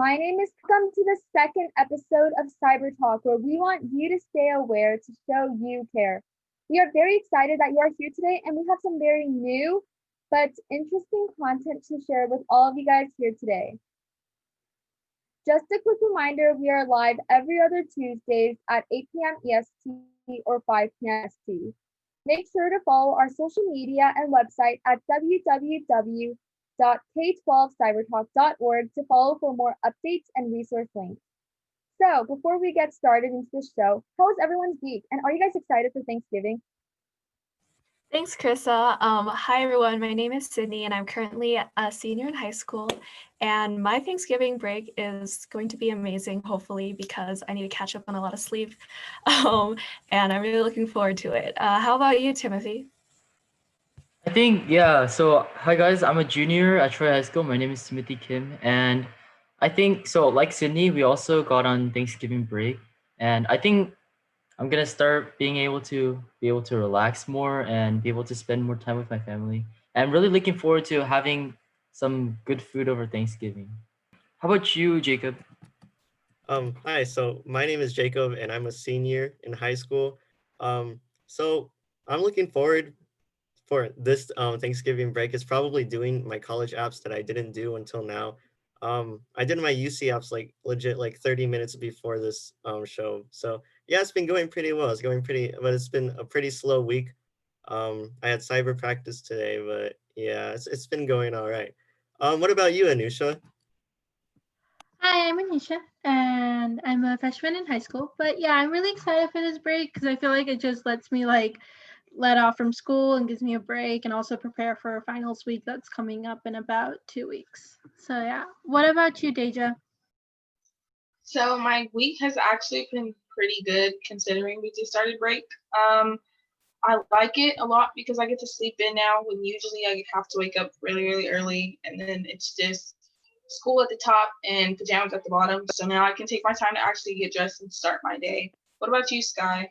My name is Welcome to the second episode of CyberTalk, where we want you to stay aware to show you care. We are very excited that you are here today, and we have some very new but interesting content to share with all of you guys here today. Just a quick reminder, we are live every other Tuesdays at 8 p.m. EST or 5 p.m. EST. Make sure to follow our social media and website at www.k12cybertalk.org to follow for more updates and resource links. So before we get started into the show, how was everyone's week? And are you guys excited for Thanksgiving? Thanks, Krissa. Hi, everyone. My name is Sydney, and I'm currently a senior in high school. And my Thanksgiving break is going to be amazing, hopefully, because I need to catch up on a lot of sleep. And I'm really looking forward to it. How about you, Timothy? So hi guys, I'm a junior at Troy High School. My name is Timothy Kim, and I think so. Like Sydney, we also got on Thanksgiving break, and I think I'm gonna start being able to relax more and be able to spend more time with my family. And I'm really looking forward to having some good food over Thanksgiving. How about you, Jacob? Hi, so my name is Jacob and I'm a senior in high school. So I'm looking forward for this Thanksgiving break is probably doing my college apps that I didn't do until now. I did my UC apps like legit like 30 minutes before this show. So yeah, it's been going pretty well. But it's been a pretty slow week. I had cyber practice today, but yeah, it's been going all right. What about you, Anusha? Hi, I'm Anisha, and I'm a freshman in high school. But yeah, I'm really excited for this break because I feel like it just lets me let off from school and gives me a break and also prepare for finals week that's coming up in about 2 weeks. So yeah, what about you, Deja? So my week has actually been pretty good considering we just started break. I like it a lot because I get to sleep in now when usually I have to wake up really, really early, and then it's just school at the top and pajamas at the bottom. So now I can take my time to actually get dressed and start my day. What about you, Sky?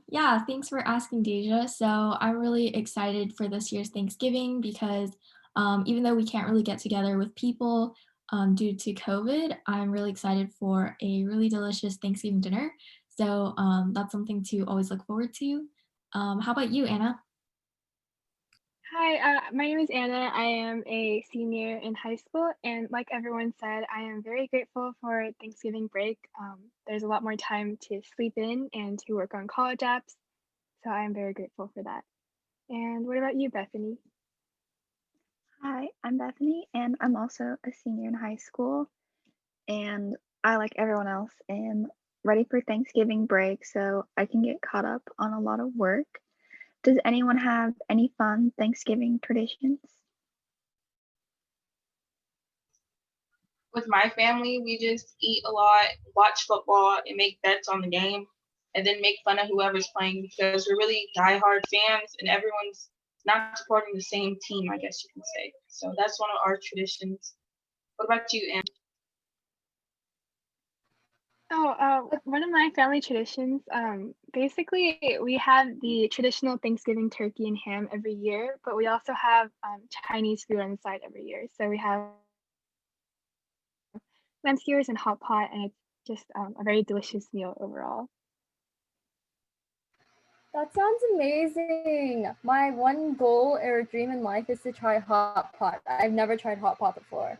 Yeah, thanks for asking, Deja. So I'm really excited for this year's Thanksgiving because even though we can't really get together with people due to COVID, I'm really excited for a really delicious Thanksgiving dinner. So that's something to always look forward to. How about you, Anna? Hi, my name is Anna. I am a senior in high school, and like everyone said, I am very grateful for Thanksgiving break. There's a lot more time to sleep in and to work on college apps, so I am very grateful for that. And what about you, Bethany? Hi, I'm Bethany, and I'm also a senior in high school. And I, like everyone else, am ready for Thanksgiving break so I can get caught up on a lot of work. Does anyone have any fun Thanksgiving traditions? With my family, we just eat a lot, watch football, and make bets on the game, and then make fun of whoever's playing because we're really diehard fans and everyone's not supporting the same team, I guess you can say. So that's one of our traditions. What about you, Anne? One of my family traditions, basically we have the traditional Thanksgiving turkey and ham every year, but we also have Chinese food on the side every year. So we have lamb skewers and hot pot, and it's just a very delicious meal overall. That sounds amazing. My one goal or dream in life is to try hot pot. I've never tried hot pot before.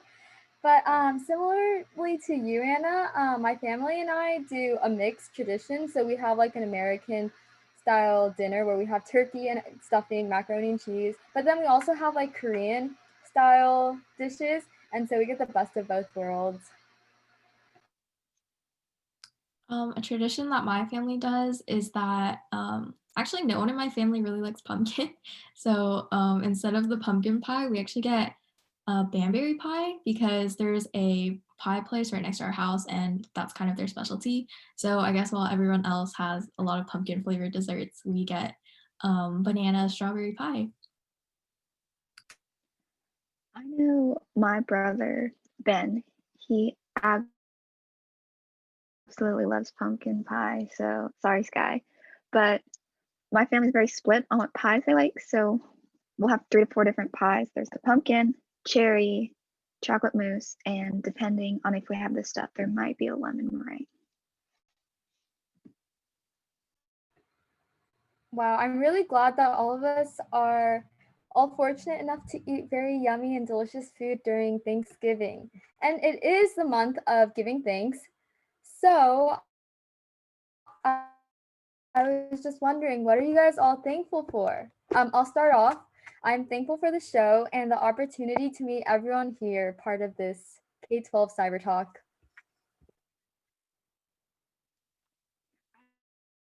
But similarly to you, Anna, my family and I do a mixed tradition. So we have like an American style dinner where we have turkey and stuffing, macaroni and cheese. But then we also have like Korean style dishes. And so we get the best of both worlds. A tradition that my family does is that actually no one in my family really likes pumpkin. So instead of the pumpkin pie, we actually get Banberry pie because there's a pie place right next to our house and that's kind of their specialty. So I guess while everyone else has a lot of pumpkin flavored desserts, we get banana strawberry pie. I know my brother, Ben, he absolutely loves pumpkin pie. So sorry, Sky. But my family's very split on what pies they like. So we'll have 3 to 4 different pies. There's the pumpkin, cherry, chocolate mousse, and depending on if we have the stuff, there might be a lemon meringue. Wow, I'm really glad that all of us are all fortunate enough to eat very yummy and delicious food during Thanksgiving. And it is the month of giving thanks. So I was just wondering, what are you guys all thankful for? I'll start off. I'm thankful for the show and the opportunity to meet everyone here, part of this K12 Cyber Talk.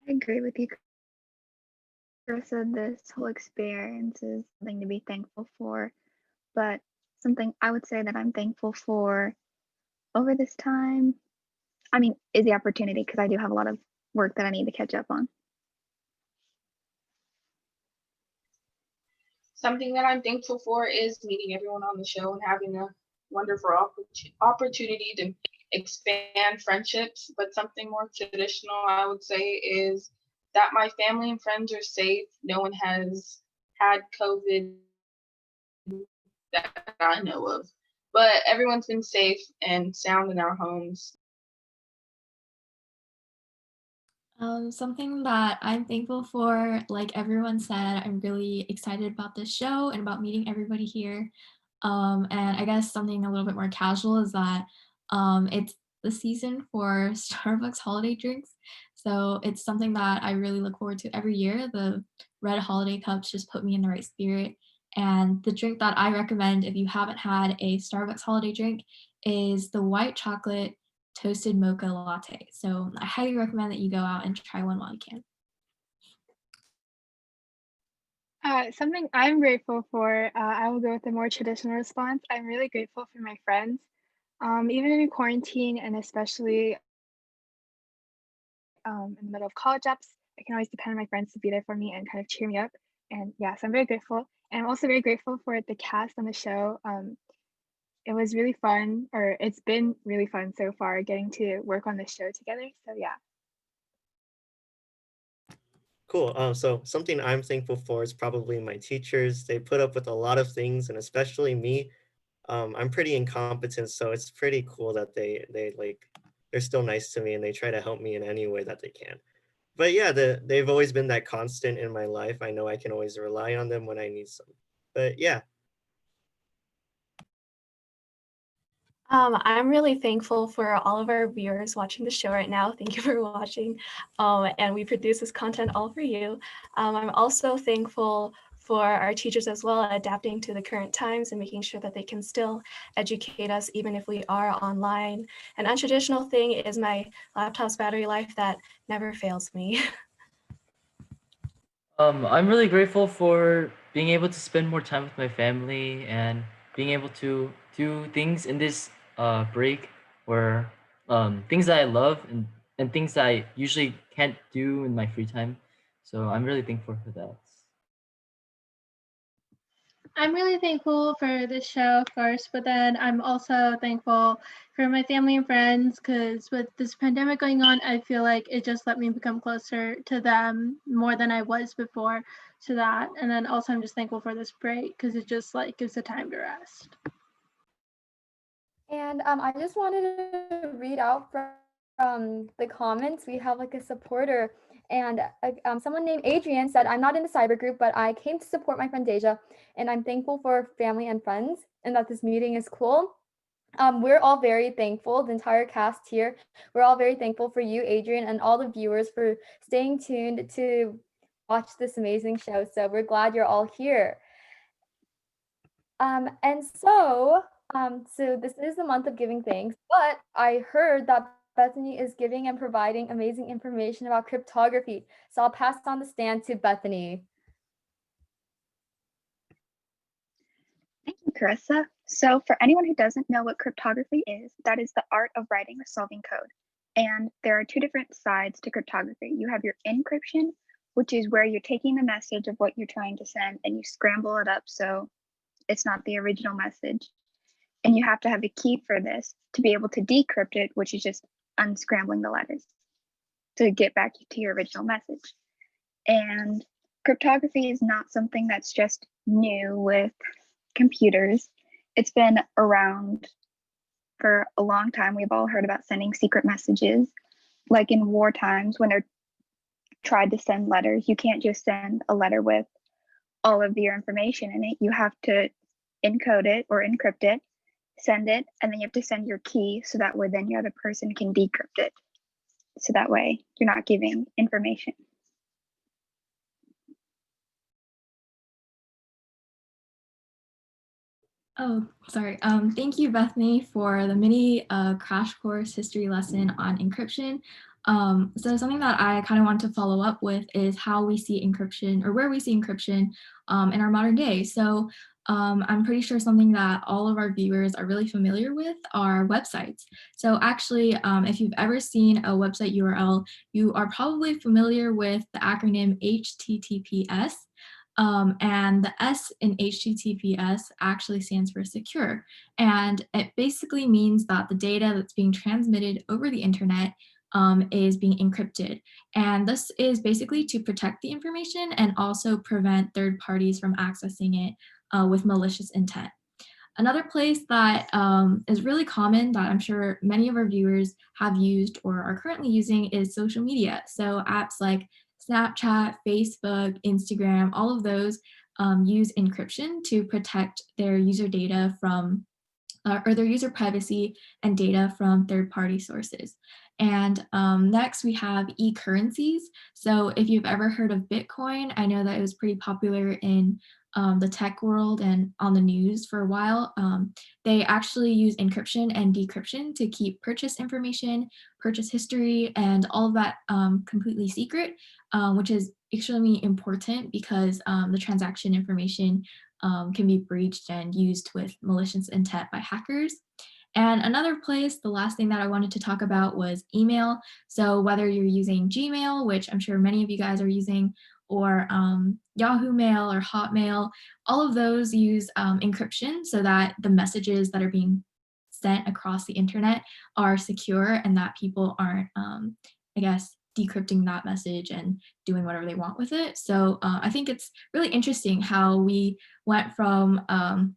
I agree with you, Carissa. This whole experience is something to be thankful for, but something I would say that I'm thankful for over this time, is the opportunity, because I do have a lot of work that I need to catch up on. Something that I'm thankful for is meeting everyone on the show and having a wonderful opportunity to expand friendships. But something more traditional, I would say, is that my family and friends are safe. No one has had COVID that I know of, but everyone's been safe and sound in our homes. Something that I'm thankful for, like everyone said, I'm really excited about this show and about meeting everybody here. And I guess something a little bit more casual is that it's the season for Starbucks holiday drinks. So it's something that I really look forward to every year. The red holiday cups just put me in the right spirit. And the drink that I recommend if you haven't had a Starbucks holiday drink is the white chocolate toasted mocha latte. So I highly recommend that you go out and try one while you can. Something I'm grateful for, I will go with a more traditional response. I'm really grateful for my friends, even in quarantine and especially in the middle of college apps. I can always depend on my friends to be there for me and kind of cheer me up. And yeah, so I'm very grateful. And I'm also very grateful for the cast on the show. It was really fun, or it's been really fun so far getting to work on the show together. So yeah. Cool. So something I'm thankful for is probably my teachers. They put up with a lot of things, and especially me. I'm pretty incompetent, so it's pretty cool that they're still nice to me and they try to help me in any way that they can. But yeah, they've always been that constant in my life. I know I can always rely on them when I need some. But yeah. I'm really thankful for all of our viewers watching the show right now. Thank you for watching. And we produce this content all for you. I'm also thankful for our teachers as well, adapting to the current times and making sure that they can still educate us even if we are online. An untraditional thing is my laptop's battery life that never fails me. I'm really grateful for being able to spend more time with my family and being able to do things in this break where things that I love and things that I usually can't do in my free time. So I'm really thankful for that. I'm really thankful for this show, of course, but then I'm also thankful for my family and friends because with this pandemic going on, I feel like it just let me become closer to them more than I was before to that. And then also I'm just thankful for this break because it just like gives the time to rest. And I just wanted to read out from the comments. We have like a supporter, and someone named Adrian said, "I'm not in the cyber group, but I came to support my friend Deja, and I'm thankful for family and friends, and that this meeting is cool." We're all very thankful, the entire cast here. We're all very thankful for you, Adrian, and all the viewers for staying tuned to watch this amazing show. So we're glad you're all here. So this is the month of giving thanks, but I heard that Bethany is giving and providing amazing information about cryptography. So I'll pass on the stand to Bethany. Thank you, Carissa. So for anyone who doesn't know what cryptography is, that is the art of writing or solving code. And there are two different sides to cryptography. You have your encryption, which is where you're taking the message of what you're trying to send and you scramble it up so it's not the original message. And you have to have a key for this to be able to decrypt it, which is just unscrambling the letters to get back to your original message. And cryptography is not something that's just new with computers. it's been around for a long time. We've all heard about sending secret messages. Like in war times when they're tried to send letters, you can't just send a letter with all of your information in it. You have to encode it or encrypt it, send it, and then you have to send your key so that way then your other person can decrypt it. So that way you're not giving information. Oh, sorry. Thank you, Bethany, for the mini crash course history lesson on encryption. So something that I kind of want to follow up with is how we see encryption, or where we see encryption in our modern day. So I'm pretty sure something that all of our viewers are really familiar with are websites. So actually, if you've ever seen a website URL, you are probably familiar with the acronym HTTPS. And the S in HTTPS actually stands for secure. And it basically means that the data that's being transmitted over the internet is being encrypted. And this is basically to protect the information and also prevent third parties from accessing it with malicious intent. Another place that is really common that I'm sure many of our viewers have used or are currently using is social media. So apps like Snapchat, Facebook, Instagram, all of those use encryption to protect their user data from or their user privacy and data from third-party sources. And next we have e-currencies. So if you've ever heard of Bitcoin, I know that it was pretty popular in the tech world and on the news for a while. They actually use encryption and decryption to keep purchase information, purchase history, and all of that completely secret, which is extremely important because the transaction information can be breached and used with malicious intent by hackers. And another place, the last thing that I wanted to talk about was email. So whether you're using Gmail, which I'm sure many of you guys are using, or Yahoo Mail or Hotmail, all of those use encryption so that the messages that are being sent across the internet are secure and that people aren't, I guess, decrypting that message and doing whatever they want with it. So I think it's really interesting how we went from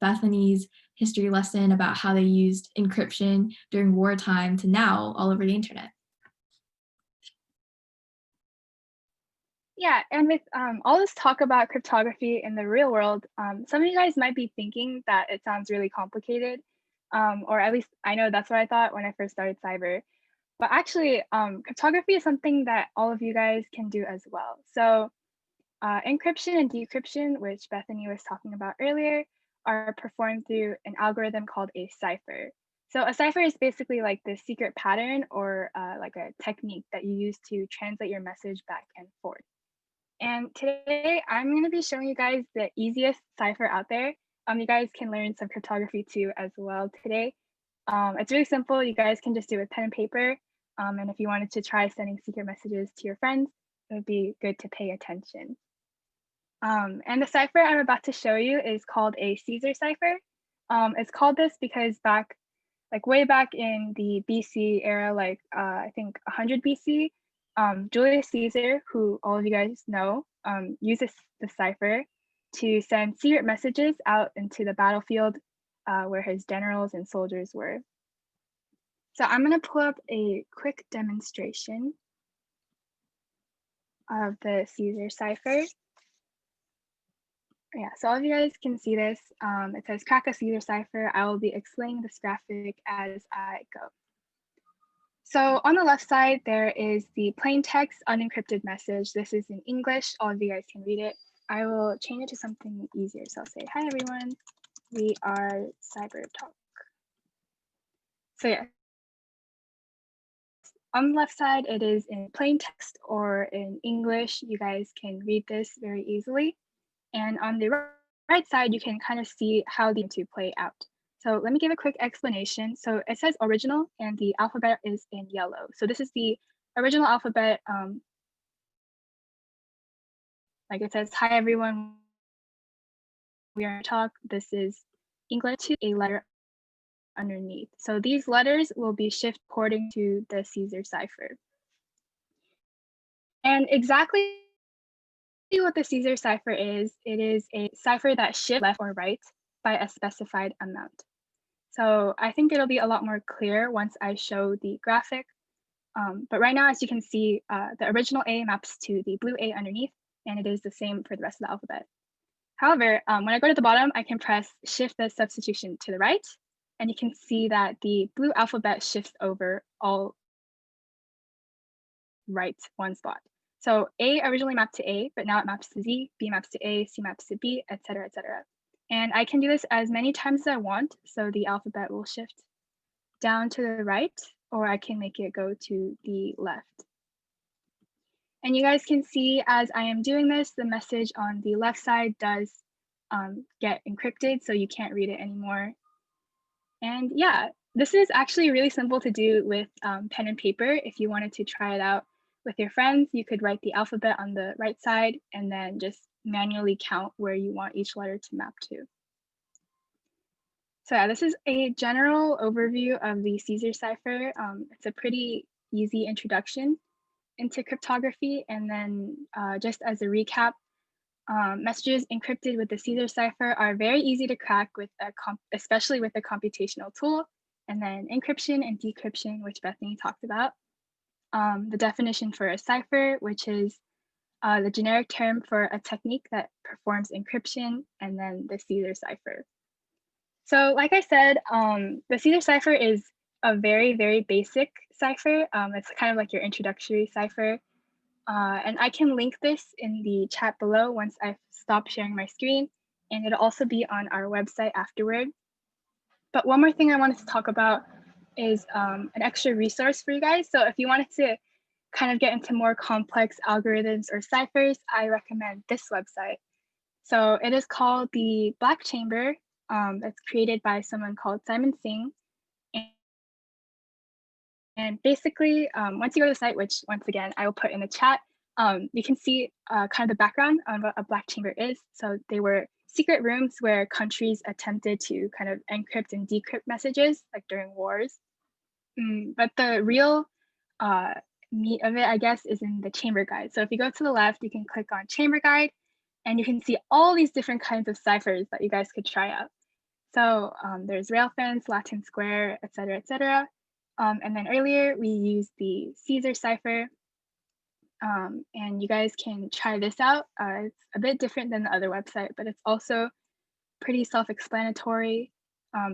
Bethany's history lesson about how they used encryption during wartime to now all over the internet. Yeah, and with all this talk about cryptography in the real world, some of you guys might be thinking that it sounds really complicated, or at least I know that's what I thought when I first started cyber. But actually, cryptography is something that all of you guys can do as well. So encryption and decryption, which Bethany was talking about earlier, are performed through an algorithm called a cipher. So a cipher is basically like the secret pattern or like a technique that you use to translate your message back and forth. And today I'm going to be showing you guys the easiest cipher out there. You guys can learn some cryptography too as well today. It's really simple. You guys can just do it with pen and paper. And if you wanted to try sending secret messages to your friends, it would be good to pay attention. And the cipher I'm about to show you is called a Caesar cipher. It's called this because way back in the BC era, I think 100 BC, Julius Caesar, who all of you guys know, uses the cipher to send secret messages out into the battlefield where his generals and soldiers were. So I'm going to pull up a quick demonstration of the Caesar cipher. Yeah, so all of you guys can see this. It says crack a Caesar cipher. I will be explaining this graphic as I go. So on the left side, there is the plain text unencrypted message. This is in English. All of you guys can read it. I will change it to something easier. So I'll say, hi everyone, we are CyberTalk. So yeah, on the left side, it is in plain text or in English. You guys can read this very easily. And on the right side, you can kind of see how the to play out. So let me give a quick explanation. So it says original and the alphabet is in yellow. So this is the original alphabet. Like it says, hi everyone, we are talk. This is English to a letter underneath. So these letters will be shifted according to the Caesar cipher. And exactly what the Caesar cipher is, it is a cipher that shifts left or right. by a specified amount. So I think it'll be a lot more clear once I show the graphic. But right now, as you can see, the original A maps to the blue A underneath, and it is the same for the rest of the alphabet. However, when I go to the bottom, I can press shift the substitution to the right, and you can see that the blue alphabet shifts over all right one spot. So A originally mapped to A, but now it maps to Z, B maps to A, C maps to B, etc., etc. And I can do this as many times as I want, so the alphabet will shift down to the right, or I can make it go to the left. And you guys can see as I am doing this, the message on the left side does get encrypted, so you can't read it anymore. And yeah, this is actually really simple to do with pen and paper. If you wanted to try it out with your friends, you could write the alphabet on the right side and then just manually count where you want each letter to map to. So yeah, this is a general overview of the Caesar cipher. It's a pretty easy introduction into cryptography. And then just as a recap, messages encrypted with the Caesar cipher are very easy to crack with especially with a computational tool. And then encryption and decryption, which Bethany talked about. The definition for a cipher, which is the generic term for a technique that performs encryption, and then the Caesar cipher. So like I said, the Caesar cipher is a very, very basic cipher. It's kind of like your introductory cipher. And I can link this in the chat below once I stop sharing my screen, and it'll also be on our website afterward. But one more thing I wanted to talk about is an extra resource for you guys. So if you wanted to kind of get into more complex algorithms or ciphers, I recommend this website. So it is called the Black Chamber. It's created by someone called Simon Singh. And basically, once you go to the site, which once again, I will put in the chat, you can see kind of the background on what a black chamber is. So they were secret rooms where countries attempted to kind of encrypt and decrypt messages, like during wars. But the real meat of it, I guess, is in the chamber guide. So if you go to the left, you can click on chamber guide, and you can see all these different kinds of ciphers that you guys could try out. So there's railfence, Latin square, etc., etc. And then earlier we used the Caesar cipher, and you guys can try this out. It's a bit different than the other website, but it's also pretty self-explanatory.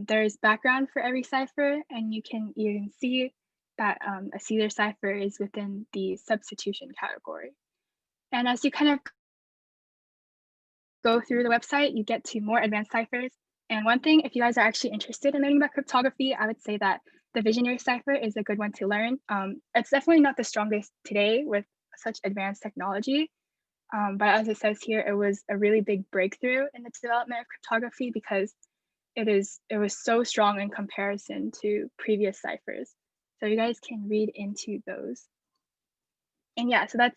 There's background for every cipher, and you can even see that a Caesar cipher is within the substitution category. And as you kind of go through the website, you get to more advanced ciphers. And one thing, if you guys are actually interested in learning about cryptography, I would say that the visionary cipher is a good one to learn. It's definitely not the strongest today with such advanced technology. But as it says here, it was a really big breakthrough in the development of cryptography because it was so strong in comparison to previous ciphers. So you guys can read into those. And yeah, so that's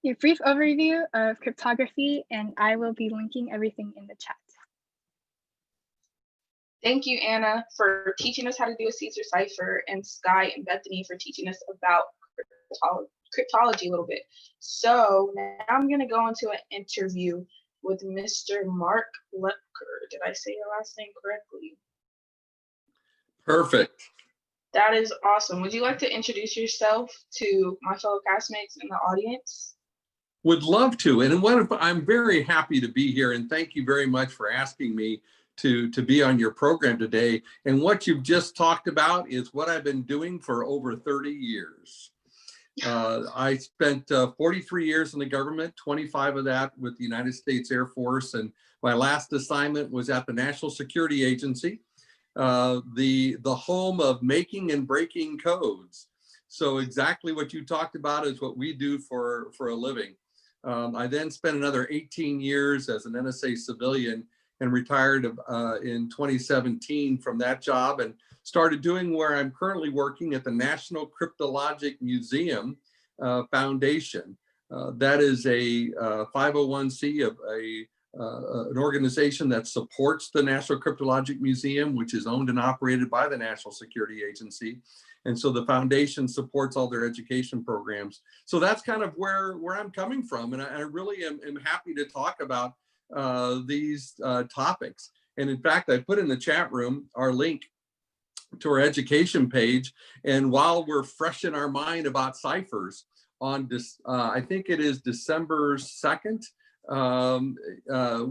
your brief overview of cryptography, and I will be linking everything in the chat. Thank you, Anna, for teaching us how to do a Caesar cipher, and Sky and Bethany for teaching us about cryptology a little bit. So now I'm going to go into an interview with Mr. Mark Lepker. Did I say your last name correctly? Perfect. That is awesome. Would you like to introduce yourself to my fellow castmates in the audience? Would love to. And I'm very happy to be here, and thank you very much for asking me to be on your program today. And what you've just talked about is what I've been doing for over 30 years. I spent 43 years in the government, 25 of that with the United States Air Force. And my last assignment was at the National Security Agency, the home of making and breaking codes. So exactly what you talked about is what we do for a living. I then spent another 18 years as an NSA civilian and retired in 2017 from that job and started doing where I'm currently working at the National Cryptologic Museum Foundation. That is a 501c of an organization that supports the National Cryptologic Museum, which is owned and operated by the National Security Agency. And so the foundation supports all their education programs. So that's kind of where I'm coming from. And I really am happy to talk about these topics. And in fact, I put in the chat room our link to our education page. And while we're fresh in our mind about ciphers, on this, I think it is December 2nd,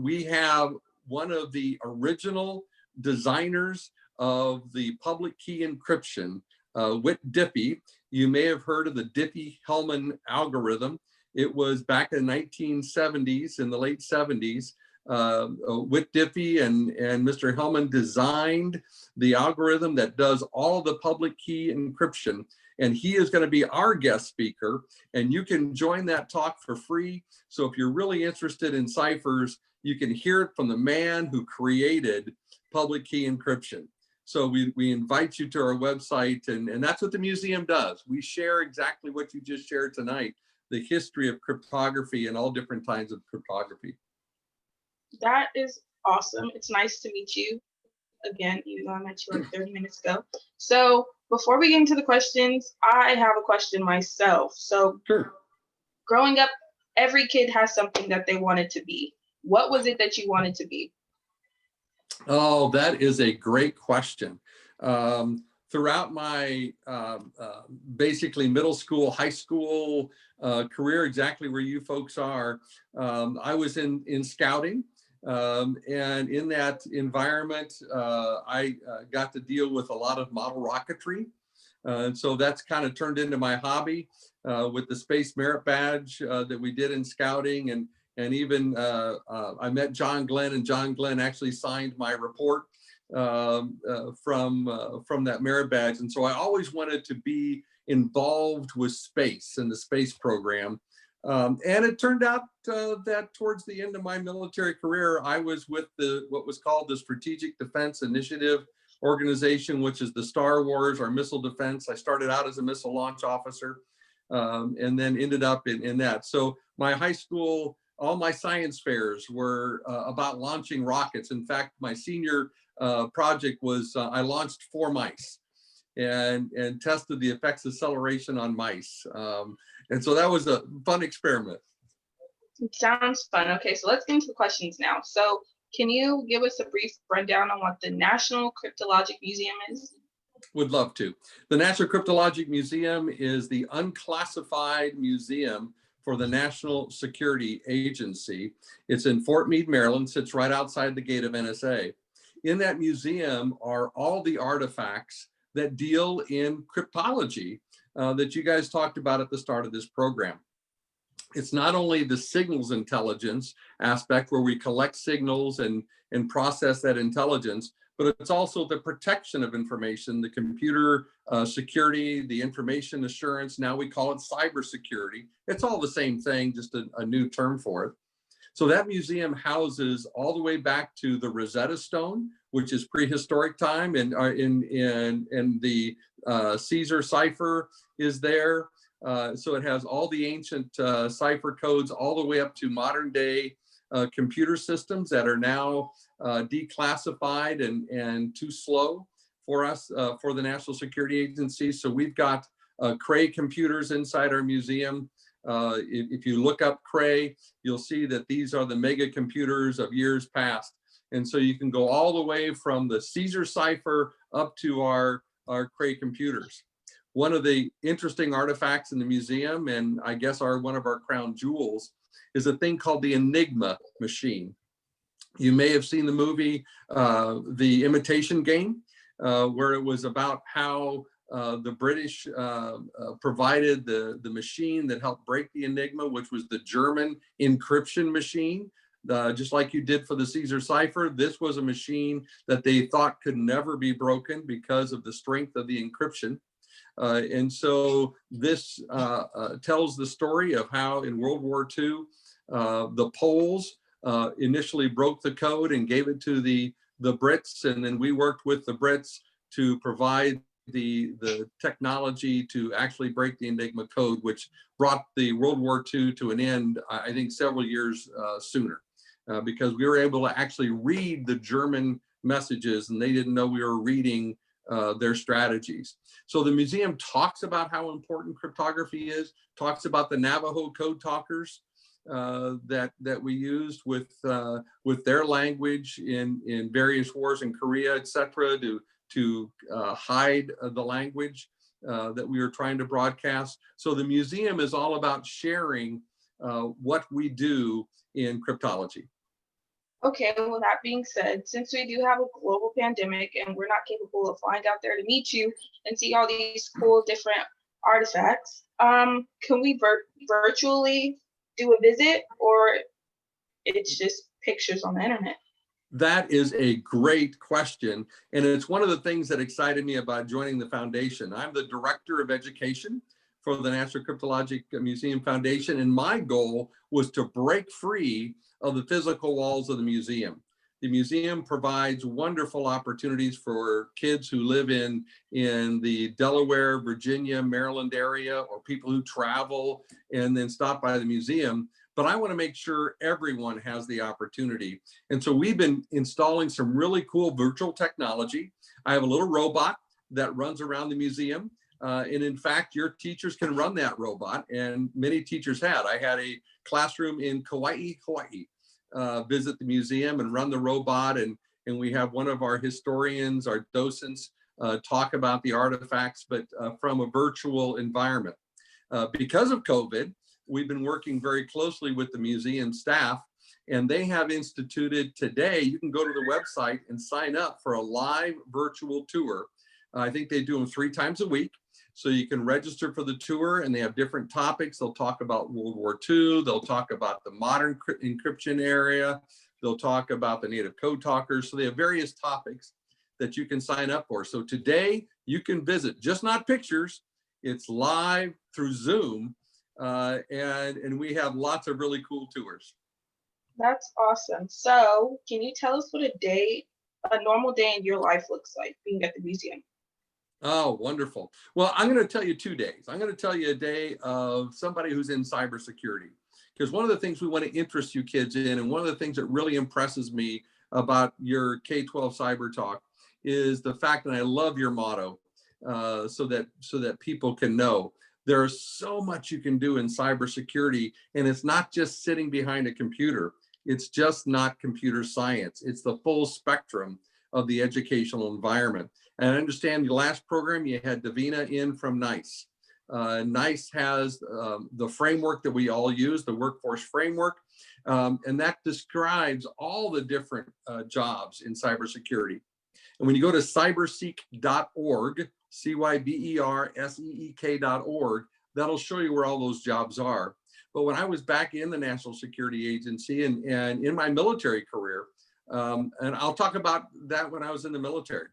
we have one of the original designers of the public key encryption, Whit Diffie. You may have heard of the Diffie-Hellman algorithm. It was back in the 1970s, in the late 70s. Whit Diffie and Mr. Hellman designed the algorithm that does all the public key encryption. And he is going to be our guest speaker, and you can join that talk for free. So if you're really interested in ciphers, you can hear it from the man who created public key encryption. So we invite you to our website, and that's what the museum does. We share exactly what you just shared tonight, the history of cryptography and all different kinds of cryptography. That is awesome. It's nice to meet you again, even though I met you like 30 minutes ago. So before we get into the questions, I have a question myself. So sure. Growing up, every kid has something that they wanted to be. What was it that you wanted to be? Oh, that is a great question. Throughout my basically middle school, high school career, exactly where you folks are, I was in scouting. And in that environment, I got to deal with a lot of model rocketry. And so that's kind of turned into my hobby with the Space Merit Badge that we did in scouting. And even I met John Glenn, and John Glenn actually signed my report from that merit badge. And so I always wanted to be involved with space and the space program. And it turned out that towards the end of my military career, I was with what was called the Strategic Defense Initiative Organization, which is the Star Wars, our missile defense. I started out as a missile launch officer and then ended up in that. So my high school, all my science fairs were about launching rockets. In fact, my senior project was I launched 4 mice and tested the effects of acceleration on mice. And so that was a fun experiment. It sounds fun. Okay, so let's get into the questions now. So can you give us a brief rundown on what the National Cryptologic Museum is? Would love to. The National Cryptologic Museum is the unclassified museum for the National Security Agency. It's in Fort Meade, Maryland, sits right outside the gate of NSA. In that museum are all the artifacts that deal in cryptology that you guys talked about at the start of this program. It's not only the signals intelligence aspect where we collect signals and process that intelligence, but it's also the protection of information, the computer security, the information assurance. Now we call it cybersecurity. It's all the same thing, just a new term for it. So that museum houses all the way back to the Rosetta Stone, which is prehistoric time, and the Caesar cipher is there. So it has all the ancient cipher codes all the way up to modern day computer systems that are now declassified and too slow for us, for the National Security Agency. So we've got Cray computers inside our museum. If you look up Cray, you'll see that these are the mega computers of years past. And so you can go all the way from the Caesar cipher up to our Cray computers. One of the interesting artifacts in the museum, and I guess one of our crown jewels, is a thing called the Enigma machine. You may have seen the movie, The Imitation Game, where it was about how the British provided the machine that helped break the Enigma, which was the German encryption machine. Just like you did for the Caesar cipher, this was a machine that they thought could never be broken because of the strength of the encryption. And so this tells the story of how in World War II, the Poles initially broke the code and gave it to the Brits, and then we worked with the Brits to provide the technology to actually break the Enigma code, which brought the World War II to an end, I think several years sooner, because we were able to actually read the German messages and they didn't know we were reading their strategies. So the museum talks about how important cryptography is, talks about the Navajo code talkers. that we used with their language in various wars in Korea, etc., to hide the language that we were trying to broadcast. So the museum is all about sharing what we do in cryptology. Okay, well, that being said, since we do have a global pandemic and we're not capable of flying out there to meet you and see all these cool different artifacts, can we virtually do a visit, or it's just pictures on the internet? That is a great question. And it's one of the things that excited me about joining the foundation. I'm the director of education for the National Cryptologic Museum Foundation. And my goal was to break free of the physical walls of the museum. The museum provides wonderful opportunities for kids who live in the Delaware, Virginia, Maryland area, or people who travel and then stop by the museum. But I want to make sure everyone has the opportunity. And so we've been installing some really cool virtual technology. I have a little robot that runs around the museum. And in fact, your teachers can run that robot, and many teachers had. I had a classroom in Kauai, Hawaii, visit the museum and run the robot. And we have one of our historians, our docents, talk about the artifacts, but from a virtual environment. Because of COVID, we've been working very closely with the museum staff, and they have instituted today, you can go to the website and sign up for a live virtual tour. I think they do them 3 times a week. So you can register for the tour, and they have different topics. They'll talk about World War II. They'll talk about the modern encryption area. They'll talk about the native code talkers. So they have various topics that you can sign up for. So today you can visit, just not pictures. It's live through Zoom. And we have lots of really cool tours. That's awesome. So can you tell us what a normal day in your life looks like being at the museum? Oh, wonderful. Well, I'm going to tell you 2 days. I'm going to tell you a day of somebody who's in cybersecurity, because one of the things we want to interest you kids in, and one of the things that really impresses me about your K12 CyberTalk is the fact that I love your motto, so that people can know. There's so much you can do in cybersecurity, and it's not just sitting behind a computer. It's just not computer science. It's the full spectrum of the educational environment. And I understand your last program, you had Davina in from NICE. NICE has the framework that we all use, the workforce framework, and that describes all the different jobs in cybersecurity. And when you go to cyberseek.org, cyberseek.org, that'll show you where all those jobs are. But when I was back in the National Security Agency and in my military career, and I'll talk about that when I was in the military.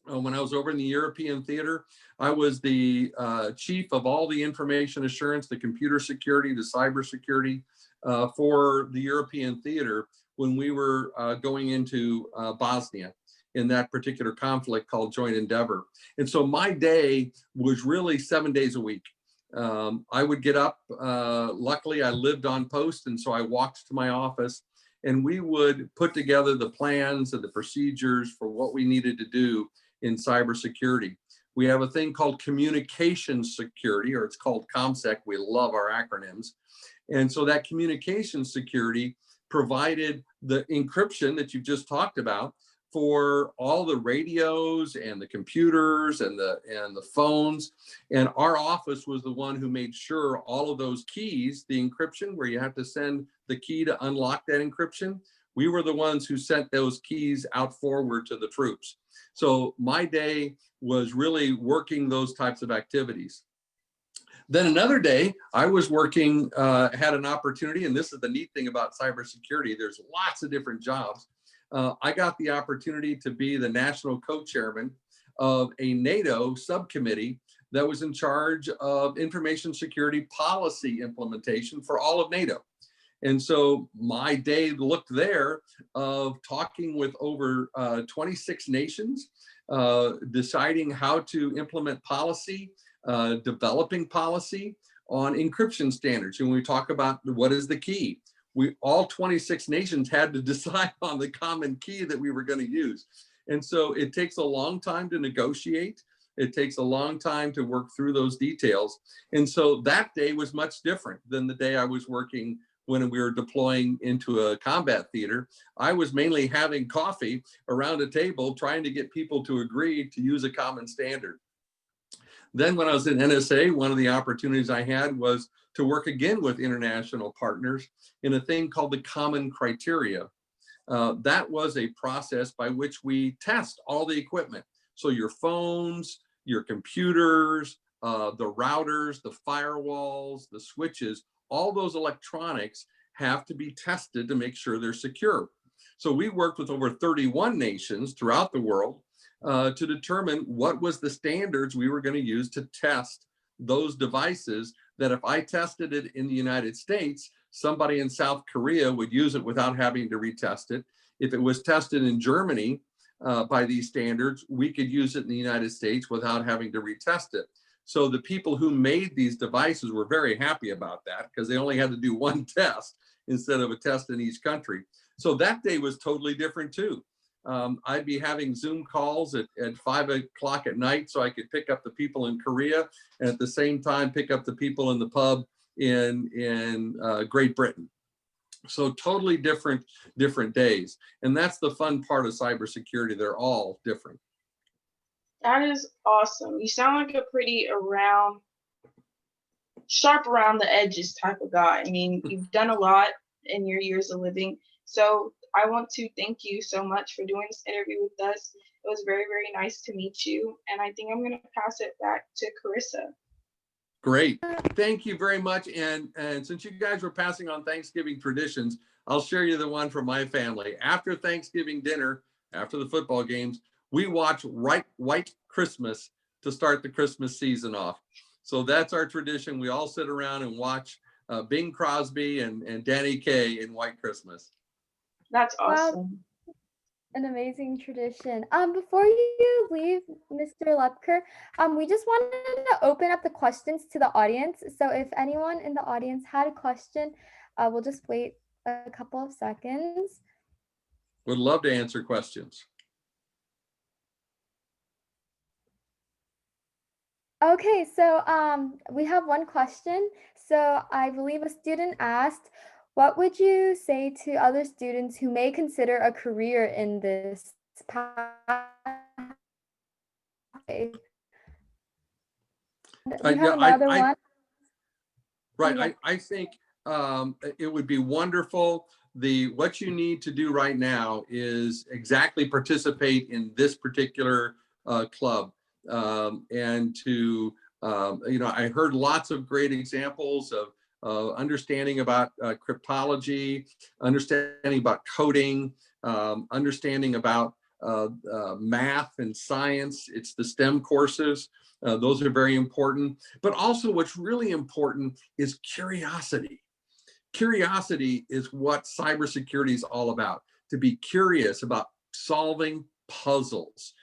When I was over in the European theater, I was the chief of all the information assurance, the computer security, the cyber security for the European theater when we were going into Bosnia in that particular conflict called Joint Endeavor. And so my day was really 7 days a week. I would get up, luckily I lived on post, and so I walked to my office, and we would put together the plans and the procedures for what we needed to do in cybersecurity. We have a thing called communications security, or it's called ComSec. We love our acronyms. And so that communications security provided the encryption that you just talked about for all the radios and the computers and the phones. And our office was the one who made sure all of those keys, the encryption, where you have to send the key to unlock that encryption, we were the ones who sent those keys out forward to the troops. So my day was really working those types of activities. Then another day, I was working, had an opportunity, and this is the neat thing about cybersecurity, there's lots of different jobs. I got the opportunity to be the national co-chairman of a NATO subcommittee that was in charge of information security policy implementation for all of NATO. And so my day looked there of talking with over 26 nations, deciding how to implement policy, developing policy on encryption standards. And when we talk about what is the key, all 26 nations had to decide on the common key that we were going to use. And so it takes a long time to negotiate. It takes a long time to work through those details. And so that day was much different than the day I was working when we were deploying into a combat theater. I was mainly having coffee around a table trying to get people to agree to use a common standard. Then when I was in NSA, one of the opportunities I had was to work again with international partners in a thing called the Common Criteria. That was a process by which we test all the equipment. So your phones, your computers, the routers, the firewalls, the switches, all those electronics have to be tested to make sure they're secure. So we worked with over 31 nations throughout the world to determine what was the standards we were going to use to test those devices, that if I tested it in the United States, somebody in South Korea would use it without having to retest it. If it was tested in Germany by these standards, we could use it in the United States without having to retest it. So the people who made these devices were very happy about that, because they only had to do one test instead of a test in each country. So that day was totally different too. I'd be having Zoom calls at 5 o'clock at night so I could pick up the people in Korea, and at the same time pick up the people in the pub in Great Britain. So totally different days. And that's the fun part of cybersecurity. They're all different. That is awesome. You sound like a pretty sharp around the edges type of guy. I mean, you've done a lot in your years of living. So I want to thank you so much for doing this interview with us. It was very, very nice to meet you. And I think I'm going to pass it back to Carissa. Great. Thank you very much. And since you guys were passing on Thanksgiving traditions, I'll share you the one from my family. After Thanksgiving dinner, after the football games, we watch White Christmas to start the Christmas season off. So that's our tradition. We all sit around and watch Bing Crosby and Danny Kaye in White Christmas. That's awesome. Wow, an amazing tradition. Before you leave, Mr. Lepker, we just wanted to open up the questions to the audience. So if anyone in the audience had a question, we'll just wait a couple of seconds. Would love to answer questions. Okay, so we have one question. So I believe a student asked, what would you say to other students who may consider a career in this pathway? We have another one. Right, I think it would be wonderful. What you need to do right now is exactly participate in this particular club. And to, I heard lots of great examples of understanding about cryptology, understanding about coding, understanding about math and science. It's the STEM courses. Those are very important. But also what's really important is curiosity. Curiosity is what cybersecurity is all about. To be curious about solving puzzles,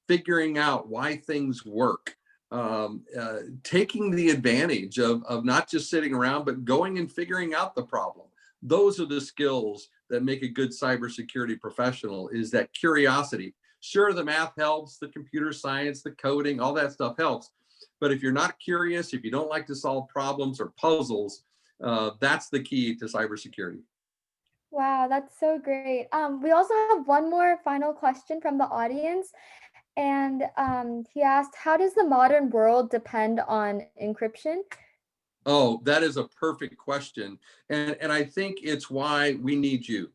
figuring out why things work, taking the advantage of not just sitting around, but going and figuring out the problem. Those are the skills that make a good cybersecurity professional, is that curiosity. Sure, the math helps, the computer science, the coding, all that stuff helps. But if you're not curious, if you don't like to solve problems or puzzles, that's the key to cybersecurity. Wow, that's so great. We also have one more final question from the audience. And he asked, how does the modern world depend on encryption? Oh, that is a perfect question. And I think it's why we need you.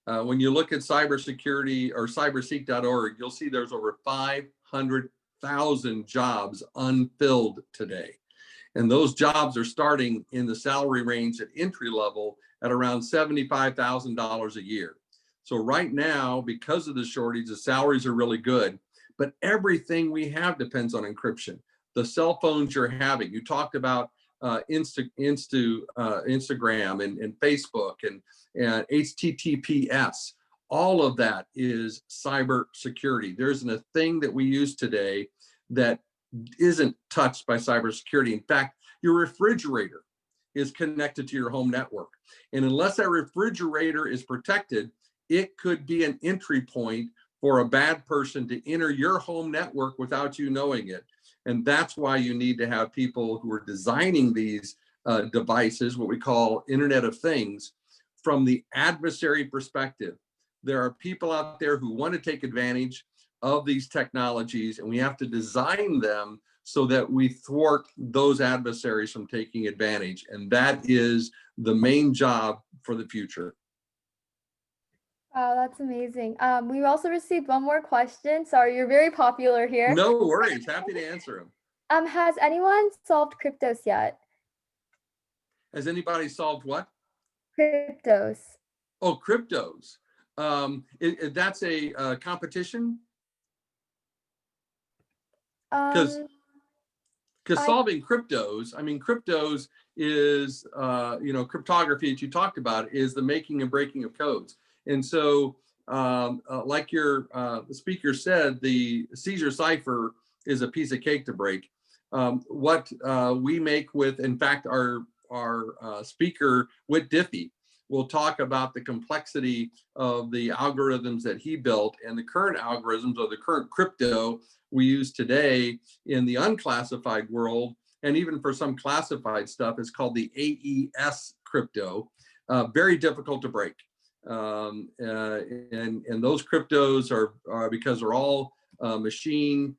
When you look at cybersecurity or cyberseek.org, you'll see there's over 500,000 jobs unfilled today. And those jobs are starting in the salary range at entry level at around $75,000 a year. So right now, because of the shortage, the salaries are really good, but everything we have depends on encryption. The cell phones you're having, you talked about Instagram and Facebook and HTTPS. All of that is cybersecurity. There's a thing that we use today that isn't touched by cybersecurity. In fact, your refrigerator is connected to your home network. And unless that refrigerator is protected, it could be an entry point for a bad person to enter your home network without you knowing it. And that's why you need to have people who are designing these devices, what we call Internet of Things, from the adversary perspective. There are people out there who want to take advantage of these technologies, and we have to design them so that we thwart those adversaries from taking advantage. And that is the main job for the future. Wow, that's amazing. We also received one more question. Sorry, you're very popular here. No worries, happy to answer them. Has anyone solved cryptos yet? Has anybody solved what? Cryptos. Oh, cryptos. That's a competition? Because solving cryptos, I mean, cryptos is, cryptography that you talked about is the making and breaking of codes. And so, like the speaker said, the Caesar cipher is a piece of cake to break. What we make with, in fact, our speaker, Whit Diffie, will talk about the complexity of the algorithms that he built and the current algorithms of the current crypto we use today in the unclassified world. And even for some classified stuff, it's called the AES crypto, very difficult to break. And those cryptos are because they're all machine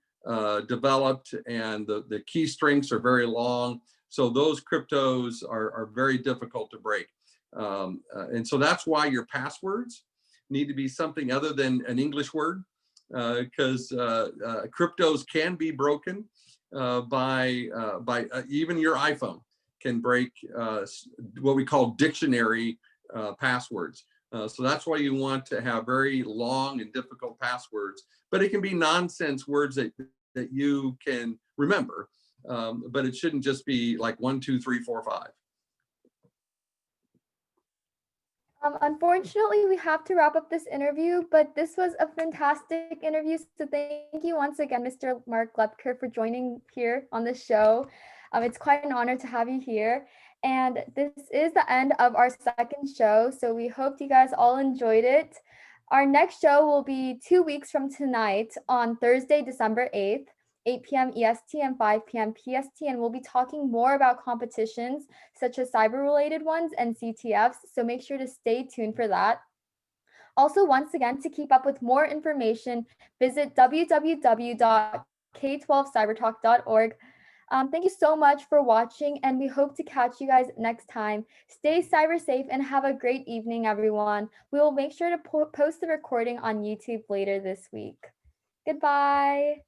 developed, and the key strengths are very long. So those cryptos are very difficult to break. And so that's why your passwords need to be something other than an English word, because cryptos can be broken by even your iPhone can break what we call dictionary passwords. So that's why you want to have very long and difficult passwords, but it can be nonsense words that you can remember, but it shouldn't just be like 1, 2, 3, 4, 5. Unfortunately, we have to wrap up this interview, but this was a fantastic interview. So thank you once again, Mr. Mark Lepker, for joining here on the show. It's quite an honor to have you here. And this is the end of our second show. So we hope you guys all enjoyed it. Our next show will be 2 weeks from tonight on Thursday, December 8th. 8 p.m. EST and 5 p.m. PST, and we'll be talking more about competitions such as cyber-related ones and CTFs, so make sure to stay tuned for that. Also, once again, to keep up with more information, visit www.k12cybertalk.org. Thank you so much for watching, and we hope to catch you guys next time. Stay cyber safe and have a great evening, everyone. We will make sure to post the recording on YouTube later this week. Goodbye.